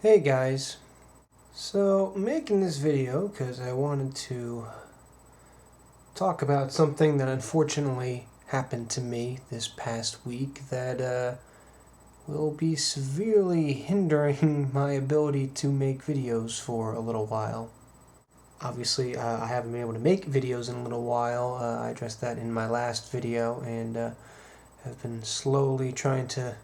Hey guys, so I'm making this video because I wanted to talk about something that unfortunately happened to me this past week that will be severely hindering my ability to make videos for a little while. Obviously, I haven't been able to make videos in a little while. I addressed that in my last video and have been slowly trying to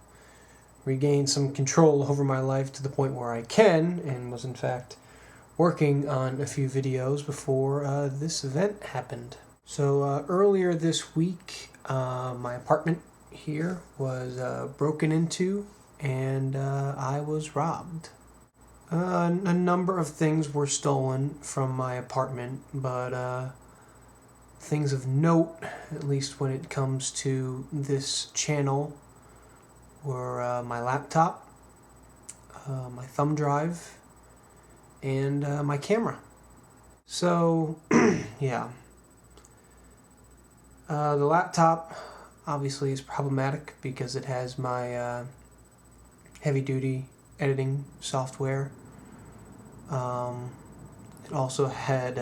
regain some control over my life to the point where I can, and was in fact working on a few videos before this event happened. So earlier this week, my apartment here was broken into and I was robbed. A number of things were stolen from my apartment, but things of note, at least when it comes to this channel, were my laptop, my thumb drive, and my camera. So, yeah. The laptop obviously is problematic because it has my heavy-duty editing software. It also had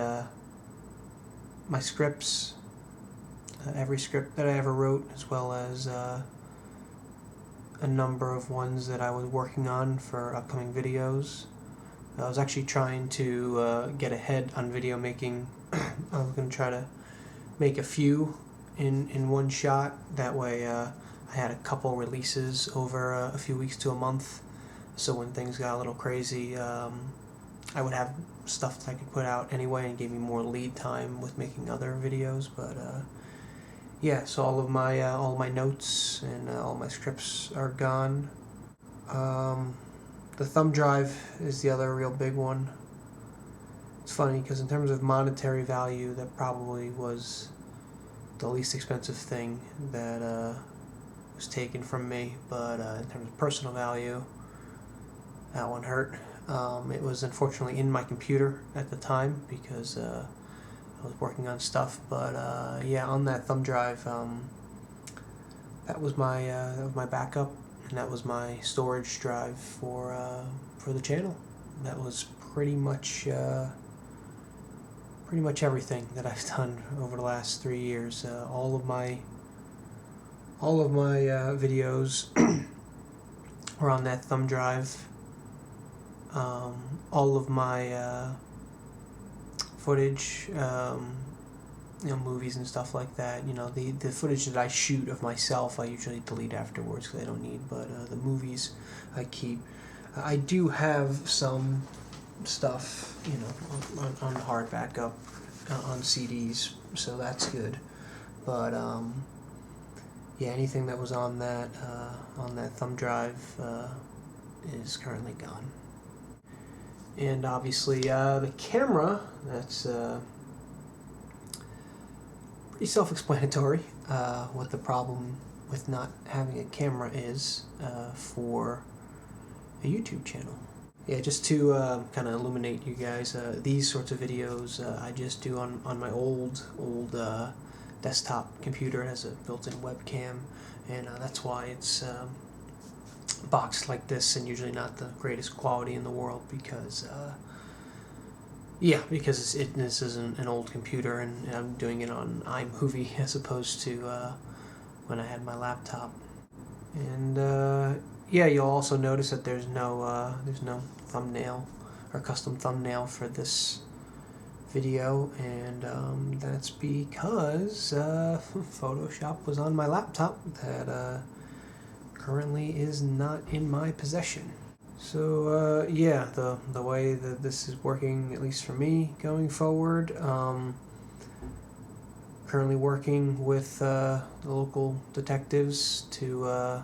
my scripts, every script that I ever wrote, as well as a number of ones that I was working on for upcoming videos. I was actually trying to get ahead on video making. I was going to try to make a few in one shot. That way I had a couple releases over a few weeks to a month. So when things got a little crazy, I would have stuff that I could put out anyway and gave me more lead time with making other videos. But yeah, so all my notes and all my scripts are gone. The thumb drive is the other real big one. It's funny because in terms of monetary value, that probably was the least expensive thing that was taken from me. But in terms of personal value, that one hurt. It was unfortunately in my computer at the time because I was working on stuff. But yeah, on that thumb drive, that was my backup. And that was my storage drive for the channel. That was pretty much everything that I've done over the last 3 years. All of my videos were on that thumb drive. All of my footage, movies and stuff like that. The footage that I shoot of myself, I usually delete afterwards because I don't need. But the movies, I keep. I do have some stuff, on hard backup, on CDs, so that's good. But yeah, anything that was on that thumb drive is currently gone. And obviously, the camera, that's pretty self-explanatory what the problem with not having a camera is for a YouTube channel. Yeah, just to kind of illuminate you guys, these sorts of videos I just do on my old desktop computer. It has a built-in webcam, and that's why it's boxed like this and usually not the greatest quality in the world because this is an old computer and I'm doing it on iMovie as opposed to when I had my laptop. And yeah, you'll also notice that there's no thumbnail or custom thumbnail for this video, and that's because Photoshop was on my laptop that currently is not in my possession. So yeah, the way that this is working, at least for me going forward, currently working with the local detectives to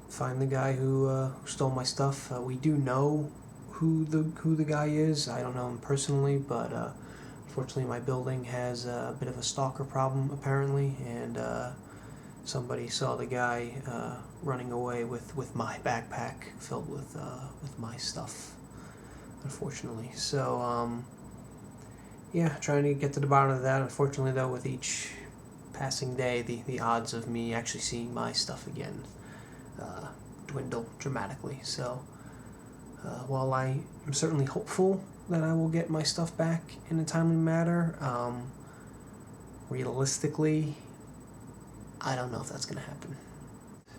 find the guy who stole my stuff. We do know who the guy is. I don't know him personally, but unfortunately my building has a bit of a stalker problem apparently, and somebody saw the guy running away with my backpack filled with my stuff, unfortunately. So yeah, trying to get to the bottom of that. Unfortunately though, with each passing day, the odds of me actually seeing my stuff again dwindle dramatically. So While I am certainly hopeful that I will get my stuff back in a timely manner, realistically, I don't know if that's going to happen.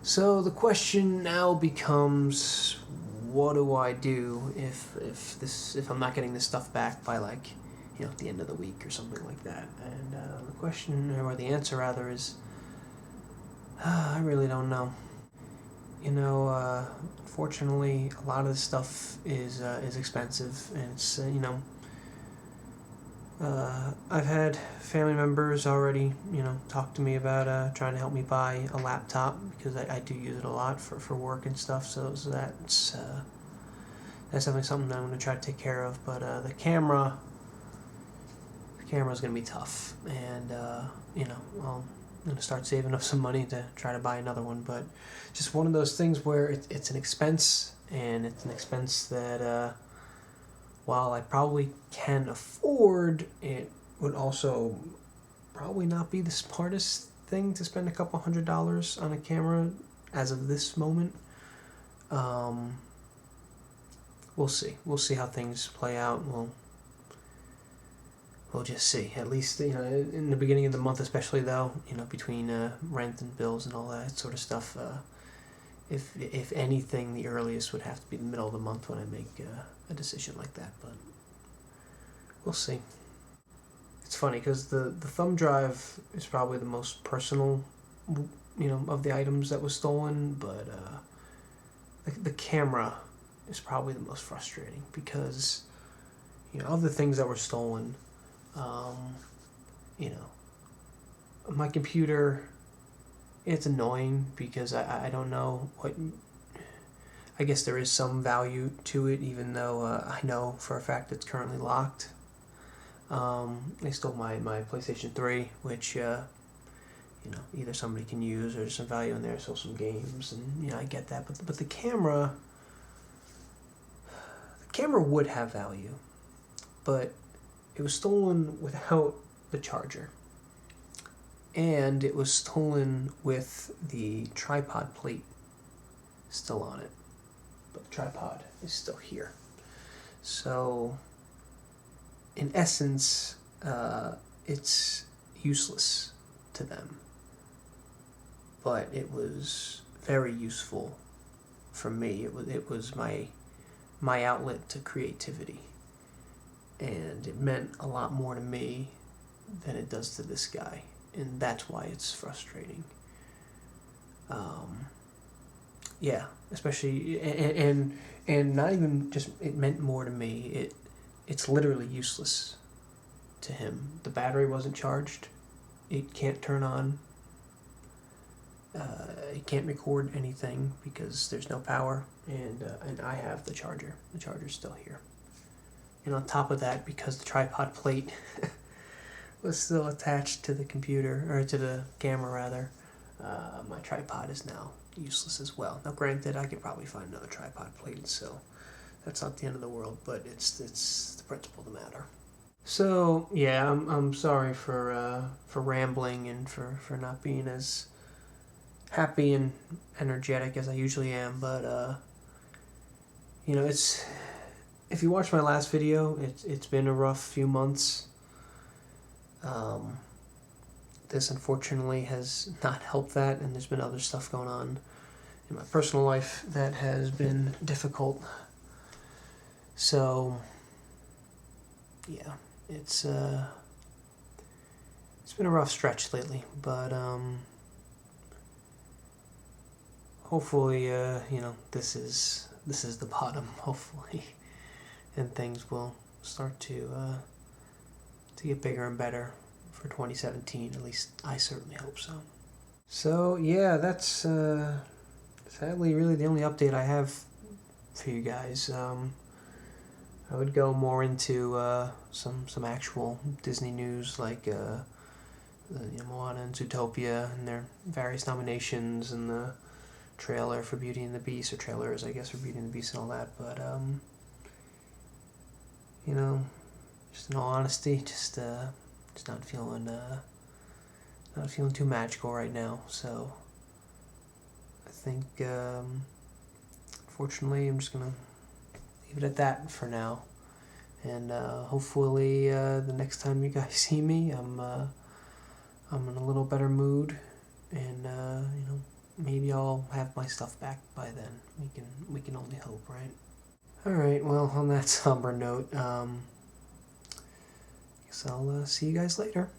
So the question now becomes, what do I do if I'm not getting this stuff back by at the end of the week or something like that? And the question, or the answer rather, is I really don't know. Unfortunately, a lot of this stuff is expensive, and it's I've had family members already, talk to me about trying to help me buy a laptop because I do use it a lot for work and stuff. So that's definitely something that I'm going to try to take care of. But the camera is going to be tough, and I'm going to start saving up some money to try to buy another one. But just one of those things where it's an expense, and it's an expense that while I probably can afford, it would also probably not be the smartest thing to spend a couple $100 on a camera as of this moment. We'll see. We'll see how things play out. We'll just see. At least, in the beginning of the month especially, though, between rent and bills and all that sort of stuff, if anything, the earliest would have to be the middle of the month when I make a decision like that. But we'll see. It's funny because the thumb drive is probably the most personal, of the items that was stolen. But the camera is probably the most frustrating because, of the things that were stolen, my computer, it's annoying because I don't know what. I guess there is some value to it, even though I know for a fact it's currently locked. They stole my PlayStation 3, which either somebody can use or there's some value in there, so some games, and I get that. But the camera would have value, but it was stolen without the charger. And it was stolen with the tripod plate still on it. But the tripod is still here. So, in essence, it's useless to them. But it was very useful for me. It was my outlet to creativity. And it meant a lot more to me than it does to this guy. And that's why it's frustrating. Yeah, especially, and not even just it meant more to me. It's literally useless to him. The battery wasn't charged. It can't turn on. It can't record anything because there's no power. And I have the charger. The charger's still here. And on top of that, because the tripod plate was still attached to the computer, or to the camera rather, my tripod is now useless as well. Now granted, I could probably find another tripod plate, so that's not the end of the world, but it's the principle of the matter. So yeah, I'm sorry for rambling and for not being as happy and energetic as I usually am, but it's, if you watched my last video, it's been a rough few months. This unfortunately has not helped that, and there's been other stuff going on in my personal life that has been difficult. So, yeah, it's been a rough stretch lately, but hopefully, this is the bottom. Hopefully, and things will start to get bigger and better for 2017. At least I certainly hope so. So yeah, that's sadly really the only update I have for you guys. I would go more into some actual Disney news, like Moana and Zootopia and their various nominations, and the trailer for Beauty and the Beast, or trailers I guess for Beauty and the Beast and all that. But just in all honesty, just not feeling too magical right now. So I think, unfortunately, I'm just gonna leave it at that for now. And hopefully the next time you guys see me, I'm in a little better mood, and maybe I'll have my stuff back by then. We can only hope, right? All right. Well, on that somber note, guess I'll see you guys later.